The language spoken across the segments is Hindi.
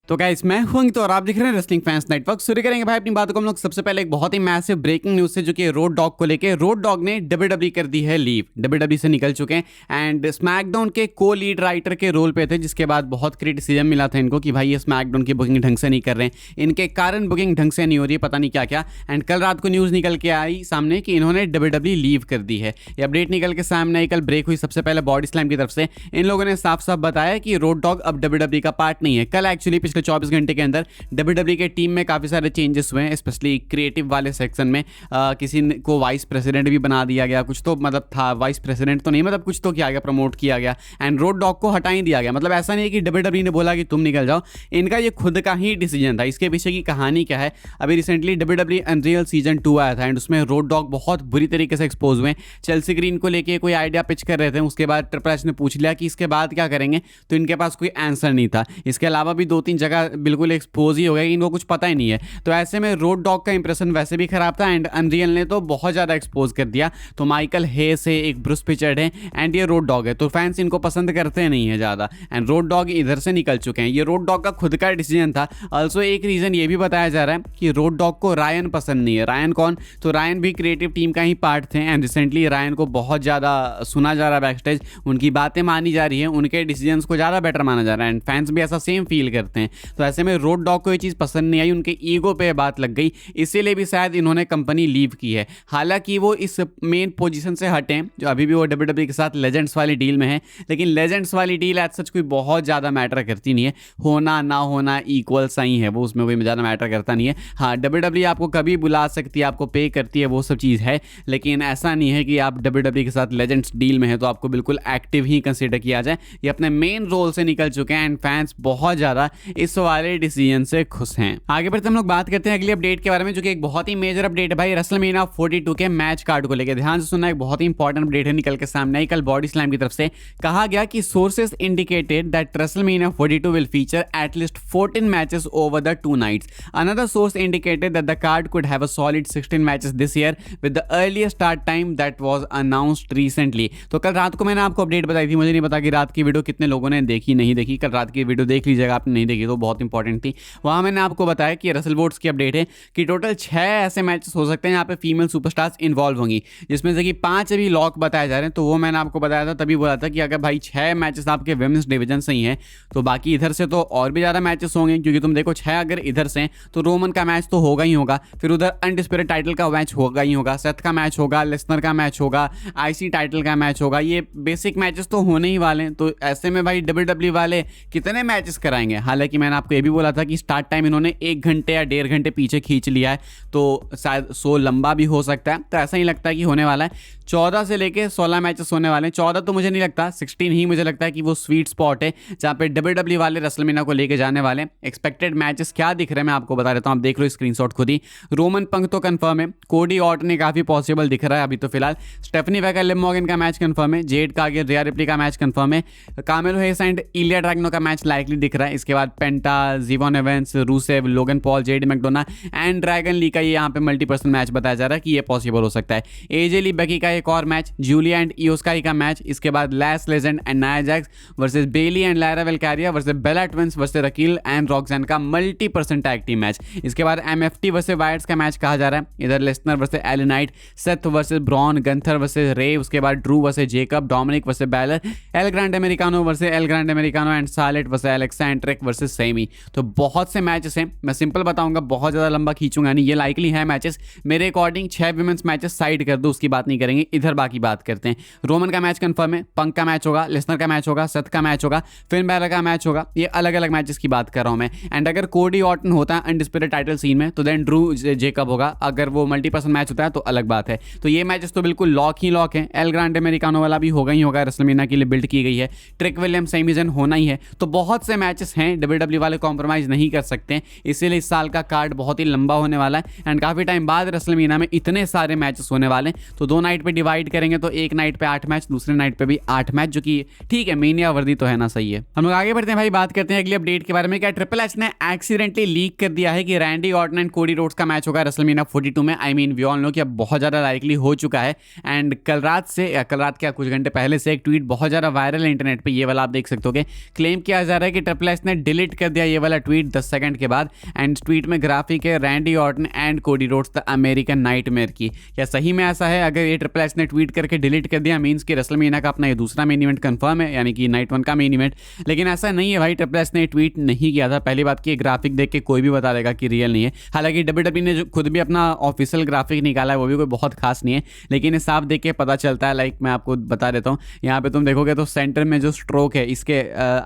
तो गाइस मैं हूं तो और आप देख रहे हैं रेसलिंग फैंस नेटवर्क। शुरू करेंगे भाई अपनी बातों को हम लोग सबसे पहले एक बहुत ही मैसिव ब्रेकिंग न्यूज से, जो कि रोड डॉग को लेके। रोड डॉग ने डब्ल्यूडब्ल्यू कर दी है लीव, डब्ल्यूडब्ल्यू से निकल चुके हैं एंड स्मैकडाउन के को लीड राइटर के रोल पे थे, जिसके बाद बहुत क्रिटिसिज्म मिला था इनको कि भाई ये स्मैकडाउन की बुकिंग ढंग से नहीं कर रहे हैं, इनके कारण बुकिंग ढंग से नहीं हो रही है, पता नहीं क्या क्या। एंड कल रात को न्यूज़ निकल के आई सामने कि इन्होंने डब्ल्यूडब्ल्यू लीव कर दी है। ये अपडेट निकल के सामने आई, कल ब्रेक हुई सबसे पहले बॉडी स्लैम की तरफ से। इन लोगों ने साफ साफ बताया कि रोड डॉग अब डब्ल्यूडब्ल्यू का पार्ट नहीं है। कल एक्चुअली पिछले 24 घंटे के अंदर डब्ल्यूडब्ल्यू के टीम में काफी सारे चेंजेस हुए हैं, स्पेशली क्रिएटिव वाले सेक्शन में। किसी को वाइस प्रेसिडेंट भी बना दिया गया, कुछ तो मतलब था, वाइस प्रेसिडेंट तो नहीं, मतलब कुछ तो किया गया, प्रमोट किया गया। एंड रोड डॉग को हटा ही दिया गया। मतलब ऐसा नहीं है कि डब्ल्यूडब्ल्यू ने बोला कि तुम निकल जाओ, इनका ये खुद का ही डिसीजन था। इसके पीछे की कहानी क्या है, अभी रिसेंटली डब्ल्यूडब्ल्यू अनरियल सीजन 2 आया था एंड उसमें रोड डॉग बहुत बुरी तरीके से एक्सपोज हुए। चेल्सी ग्रीन को लेके कोई आइडिया पिच कर रहे थे, उसके बाद ट्रिपल एच ने पूछ लिया कि इसके बाद क्या करेंगे, तो इनके पास कोई आंसर नहीं था। इसके अलावा भी 2-3 जगह बिल्कुल एक्सपोज ही हो गया, इनको कुछ पता ही नहीं है। तो ऐसे में रोड डॉग का इंप्रेशन वैसे भी खराब था एंड अनरियल ने तो बहुत ज़्यादा एक्सपोज कर दिया। तो माइकल हेस है, एक ब्रूस पिचर्ड है एंड ये रोड डॉग है, तो फैंस इनको पसंद करते नहीं है ज़्यादा। एंड रोड डॉग इधर से निकल चुके हैं। ये रोड डॉग का खुद का डिसीजन था। ऑल्सो एक रीज़न ये भी बताया जा रहा है कि रोड डॉग को रायन पसंद नहीं है। रायन कौन? तो रायन भी क्रिएटिव टीम का ही पार्ट थे एंड रिसेंटली रायन को बहुत ज़्यादा सुना जा रहा है बैकस्टेज, उनकी बातें मानी जा रही है, उनके डिसीजंस को ज़्यादा बेटर माना जा रहा है एंड फैंस भी ऐसा सेम फील करते हैं। तो ऐसे में रोड डॉग को ये चीज़ पसंद नहीं आई, उनके ईगो पे बात लग गई, इसीलिए भी शायद इन्होंने कंपनी लीव की है। हालांकि वो इस मेन पोजीशन से हटें, जो अभी भी वो डब्ल्यूडब्ल्यू के साथ लेजेंड्स वाली डील में है, लेकिन लेजेंड्स वाली डील एज सच कोई बहुत ज़्यादा मैटर करती नहीं है। होना ना होना इक्वल सही है, वो उसमें कोई ज़्यादा मैटर करता नहीं है। हाँ, डब्ल्यूडब्ल्यू आपको कभी बुला सकती है, आपको पे करती है, वो सब चीज़ है, लेकिन ऐसा नहीं है कि आप डब्ल्यूडब्ल्यू के साथ लेजेंड्स डील में है तो आपको बिल्कुल एक्टिव ही कंसिडर किया जाए। ये अपने मेन रोल से निकल चुके हैं एंड फैंस बहुत ज़्यादा इस वाले डिसीजन से खुश हैं। आगे बढ़ते हम लोग बात करते हैं अगली अपडेट के बारे में, जो कि एक बहुत ही मेजर अपडेट है भाई रेसलमेनिया 42 के मैच कार्ड को लेकर। ध्यान से सुनना, एक बहुत ही इंपॉर्टेंट अपडेट है, निकल के सामने आई कल बॉडी स्लैम की तरफ से। कहा गया कि sources indicated that WrestleMania 42 will feature at least 14 matches over the 2 nights. Another source indicated that the card could have a solid 16 matches this year with the earliest start time that was announced recently. तो कल रात को मैंने आपको अपडेट बताई थी, मुझे नहीं पता कि रात की वीडियो कितने लोगों ने देखी नहीं देखी। कल रात की वीडियो देख लीजिएगा, आपने नहीं देखी तो बहुत इंपॉर्टेंट थी। वहां मैंने आपको बताया कि रसल वोट्स की अपडेट है कि टोटल 6 ऐसे मैचेस हो सकते हैं यहाँ पे फीमेल सुपरस्टार्स इन्वॉल्व होंगी, जिसमें से कि 5 अभी लॉक बताए जा रहे हैं। तो वो मैंने आपको बताया था, तभी बोला था कि अगर भाई 6 मैचेस आपके विमेंस डिवीजन से ही हैं तो बाकी इधर से तो और भी ज़्यादा मैचेस होंगे, क्योंकि तुम देखो 6 अगर इधर से तो रोमन का मैच तो होगा ही होगा, फिर उधर अनडिस्प्यूटेड टाइटल का मैच होगा ही होगा, सेथ का मैच होगा, लेसनर का मैच होगा, आईसी टाइटल का मैच होगा, ये बेसिक मैचेस तो होने ही वाले हैं। तो ऐसे में भाई डब्ल्यूडब्ल्यू वाले कितने मैचेस कराएंगे। हालांकि मैंने आपको ये भी बोला था कि स्टार्ट टाइम इन्होंने 1 घंटे या 1.5 घंटे पीछे खींच लिया है, तो शायद 100 लंबा भी हो सकता है। तो ऐसा ही लगता है कि होने वाला है 14 से लेके 16 मैचेस होने वाले हैं। 14 तो मुझे नहीं लगता, 16 ही मुझे लगता है कि वो स्वीट स्पॉट है जहाँ पे डब्ल्यूडब्ल्यू वाले रेसलमेनिया को लेके जाने वाले हैं। एक्सपेक्टेड मैचेस क्या दिख रहे हैं मैं आपको बता देता हूँ, आप देख लो स्क्रीनशॉट खुद ही। रोमन पंक तो कंफर्म है, कोडी ऑर्टन काफी पॉसिबल दिख रहा है अभी तो फिलहाल, स्टेफनी वैगर लिव मॉर्गन का मैच कंफर्म है, जेड कार्गिल रिया रिप्ली का मैच कंफर्म है, कामेलो हेस एंड इलिया ड्रैगनो का मैच लाइकली दिख रहा है। इसके बाद Penta, Jevon Evans, Rusev, Logan Paul, JD McDonagh and Dragon Lee का ये यहाँ पे मल्टीपर्सन मैच बताया जा रहा है कि ये पॉसिबल हो सकता है। एजे ली बेकी का एक और match, Julia and Iyo Sky का मैच, इसके बाद Lash Legend and Nia Jax versus Bayley and Lyra Valkyria versus Bella twins versus Raquel and Roxanne का मल्टीपर्सन टैग टीम मैच। इसके बाद एमएफटी वर्सेस वायर्स का मैच कहा जा रहा है, इधर Lesnar versus L Knight, Seth versus Braun, Gunther versus Rey, उसके बाद Drew versus Jacob, Dominik versus Balor, El Grande Americano versus L Grande Americano and सालेट वर्सेस एलेक्सेंड्रिक वर्सेस सेमी। तो बहुत से मैचेस हैं, मैं सिंपल बताऊंगा, बहुत ज़्यादा लंबा खींचूंगा नहीं, ये लाइकली है मैचेस। मेरे अकॉर्डिंग 6 विमेंस मैचेस साइड कर दो, उसकी बात नहीं करेंगे, इधर बाकी बात करते हैं। रोमन का मैच कंफर्म है, पंक का मैच होगा, लेसनर का मैच होगा, सेथ का मैच होगा, फिन बैलर का मैच होगा, ये अलग अलग मैचेस की बात कर रहा हूं मैं। एंड अगर कोडी ऑर्टन होता है अनडिस्प्यूटेड टाइटल सीन में तो देन ड्रू जेकब होगा, अगर वो मल्टीपर्सन मैच होता है तो अलग बात है। तो ये मैचेस तो बिल्कुल लॉक ही लॉक है। एल ग्रांडे अमेरिकानो वाला भी होगा ही होगा, रेसलमेनिया के लिए बिल्ड की गई है, ट्रिक विलियम सेमीजन होना ही है। तो बहुत से मैचेस हैं, डब्ल्यूडब्ल्यू वाले कॉम्प्रोमाइज नहीं कर सकते हैं, इसीलिए इस साल का कार्ड बहुत ही लंबा होने वाला है एंड काफी टाइम बाद रेसलमेनिया में इतने सारे मैचेस होने वाले हैं। तो 2 नाइट पे डिवाइड करेंगे तो एक नाइट पे 8 मैच, दूसरे नाइट पे भी 8 मैच, जो कि ठीक है, मेनिया वर्दी तो है ना, सही है। हम लोग आगे बढ़ते हैं भाई, बात करते हैं अगली अपडेट के बारे में। क्या ट्रिपल एच ने एक्सीडेंटली लीक कर दिया है कि Randy Orton and Cody Rhodes का मैच होगा रेसलमेनिया 42 में। I mean we all know कि अब बहुत ज़्यादा लाइकली हो चुका है एंड कल रात से, या कल रात क्या कुछ घंटे पहले से एक ट्वीट बहुत ज़्यादा वायरल है इंटरनेट पर, ये वाला आप देख सकते हो कि क्लेम किया जा रहा है कि ट्रिपल एच ने डिलीट कर दिया ये वाला ट्वीट 10 सेकंड के बाद। एंड ट्वीट में ग्राफिक है Randy Orton and Cody roads the American nightmare की। क्या सही में ऐसा है? अगर ये ट्रिपल एच ने ट्वीट करके डिलीट कर दिया मींस कि रेसलमेनिया का अपना ये दूसरा मेन इवेंट कंफर्म है, यानी कि नाइट 1 का मेन इवेंट। लेकिन ऐसा नहीं है भाई, ट्रिपल एच ने ट्वीट नहीं किया था। पहली बात की ग्राफिक देख के कोई भी बता देगा कि रियल नहीं है। हालांकि डब्ल्यूडब्ल्यूई ने जो खुद भी अपना ऑफिशियल ग्राफिक निकाला है वो भी कोई बहुत खास नहीं है, लेकिन ये साफ देख के पता चलता है। लाइक मैं आपको बता देता हूँ, यहाँ पे तुम देखोगे तो सेंटर में जो स्ट्रोक है इसके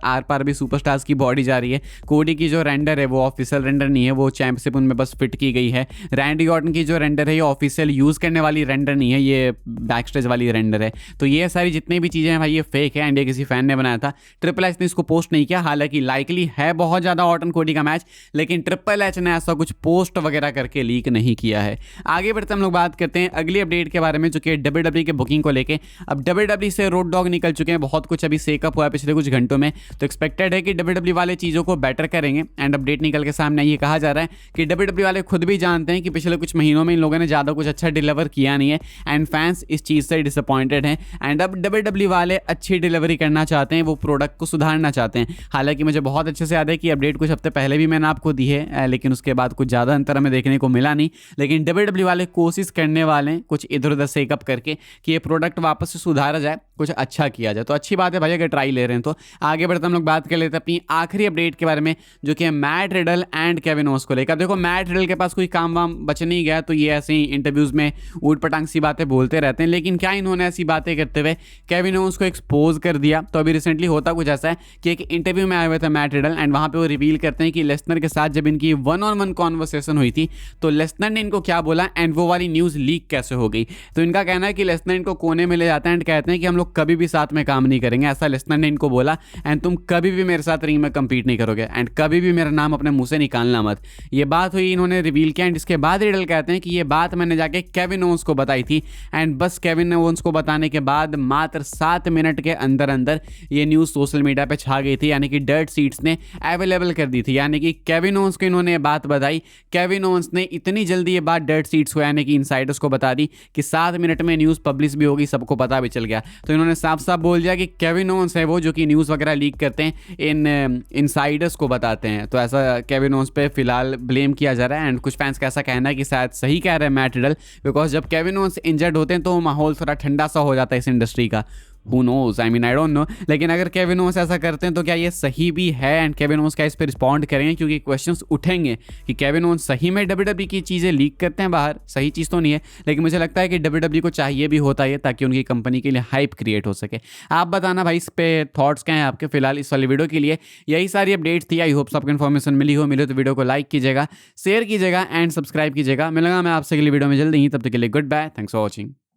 आर पार भी सुपरस्टार्स की बॉडी जा रही है। कोडी की जो रेंडर है वो ऑफिशियल रेंडर नहीं है, वो चैंपियनशिप उनमें बस फिट की गई है। रैंडी ऑर्टन की जो रेंडर है ये ऑफिशियल यूज़ करने वाली रेंडर नहीं है, ये बैक स्टेज वाली रेंडर है। तो ये सारी जितनी भी चीज़ें हैं भाई ये फेक है एंड ये किसी फैन ने बनाया था। ट्रिपल एच ने इसको पोस्ट नहीं किया। हालांकि लाइकली है बहुत ज़्यादा ऑर्टन कोडी का मैच, लेकिन ट्रिपल एच ने ऐसा कुछ पोस्ट वगैरह करके लीक नहीं किया है। आगे बढ़ते हम लोग बात करते हैं अगली अपडेट के बारे में, जो कि डब्ल्यूडब्ल्यूई के बुकिंग को लेके। अब डब्ल्यूडब्ल्यूई से रोड डॉग निकल चुके हैं, बहुत कुछ अभी सेकअप हुआ है पिछले कुछ घंटों में, तो एक्सपेक्टेड है कि डब्ल्यूडब्ल्यूई वाले चीज़ों को बेटर करेंगे। एंड अपडेट निकल के सामने ये कहा जा रहा है कि डब्ल्यूडब्ल्यूई वाले खुद भी जानते हैं कि पिछले कुछ महीनों में इन लोगों ने ज़्यादा कुछ अच्छा डिलीवर किया नहीं है एंड फैंस इस चीज़ से डिसअपॉइंटेड हैं। एंड अब डब्ल्यूडब्ल्यूई वाले अच्छी डिलीवरी करना चाहते हैं, वो प्रोडक्ट को सुधारना चाहते हैं। हालांकि मुझे बहुत अच्छे से याद है कि अपडेट कुछ हफ्ते पहले भी मैंने आपको दी है, लेकिन उसके बाद कुछ ज़्यादा अंतर हमें देखने को मिला नहीं। लेकिन डब्ल्यूडब्ल्यूई वाले कोशिश करने वाले हैं कुछ इधर उधर सेकअप करके कि ये प्रोडक्ट वापस से सुधारा जाए, कुछ अच्छा किया जाए। तो अच्छी बात है भाई अगर ट्राई ले रहे हैं तो। आगे बढ़ते हम लोग बात कर लेते हैं अपनी आखिरी अपडेट के बारे में, जो कि Matt Riddle and Kevin Owens को लेकर। देखो मैट रिडल के पास कोई काम वाम बच नहीं गया, तो ये ऐसे ही इंटरव्यूज में ऊट पटांग सी बातें बोलते रहते हैं। लेकिन क्या इन्होंने ऐसी बातें करते हुए केविन ओवेंस को एक्सपोज कर दिया? तो अभी रिसेंटली होता कुछ ऐसा है कि एक इंटरव्यू में आए हुए थे मैट रिडल एंड वहां पे वो रिवील करते हैं कि लेसनर के साथ जब इनकी 1-on-1 कॉन्वर्सेशन हुई थी तो लेसनर ने इनको क्या बोला एंड वो वाली न्यूज़ लीक कैसे हो गई। तो इनका कहना है कि लेसनर इनको कोने में ले जाते हैं एंड कहते हैं कि हम लोग कभी भी साथ में काम नहीं करेंगे, ऐसा लेसनर ने इनको बोला। एंड तुम कभी भी मेरे साथ रिंग में कंपीट नहीं करोगे एंड कभी भी मेरा नाम अपने मुंह से निकालना मत। ये बात हुई, इन्होंने रिवील किया। एंड इसके बाद रिडल कहते हैं कि ये बात मैंने जाके केविन ओवेंस को बताई थी एंड बस केविन ओवेंस को बताने के बाद मात्र 7 मिनट के अंदर अंदर ये न्यूज़ सोशल मीडिया पे छा गई थी, यानी कि डर्ट सीट्स ने अवेलेबल कर दी थी। यानी कि केविन ओवेंस को इन्होंने ये बात बताई, केविन ओवेंस ने इतनी जल्दी ये बात डर्ट सीट्स को यानी कि इनसाइडर्स को बता दी कि 7 मिनट में न्यूज़ पब्लिश भी होगी, सबको पता भी चल गया। तो इन्होंने साफ साफ बोल दिया कि केविन ओवेंस है वो जो कि न्यूज़ वगैरह लीक करते हैं, इन इनसाइडर्स को बताते हैं। तो ऐसा केविन ओवेंस पे फिलहाल ब्लेम किया जा रहा है। एंड कुछ फैंस का ऐसा कहना है कि शायद सही कह रहे हैं मैट रिडल, बिकॉज जब केविन ओवेंस इंजर्ड होते हैं तो माहौल थोड़ा ठंडा सा हो जाता है इस इंडस्ट्री का। Who knows? I mean, I don't know. लेकिन अगर केविन ओवेंस ऐसा करते हैं तो क्या ये सही भी है एंड केविन ओवेंस क्या इस पर रिस्पॉन्ड करेंगे? क्योंकि क्वेश्चंस उठेंगे कि केविन ओवेंस सही में डब्ल्यूडब्ल्यूई की चीज़ें लीक करते हैं बाहर। सही चीज़ तो नहीं है, लेकिन मुझे लगता है कि डब्ल्यूडब्ल्यूई को चाहिए भी होता है ताकि उनकी कंपनी के लिए हाइप क्रिएट हो सके। आप बताना भाई इस पे थॉट्स क्या हैं आपके। फिलहाल इस वाली वीडियो के लिए यही सारी अपडेट्स थी। आई होप आपको इन्फॉर्मेशन मिली तो वीडियो को लाइक कीजिएगा, शेयर कीजिएगा एंड सब्सक्राइब कीजिएगा। मिलूंगा मैं आपसे अगली वीडियो में जल्दी ही, तब तक के लिए goodbye, thanks for watching.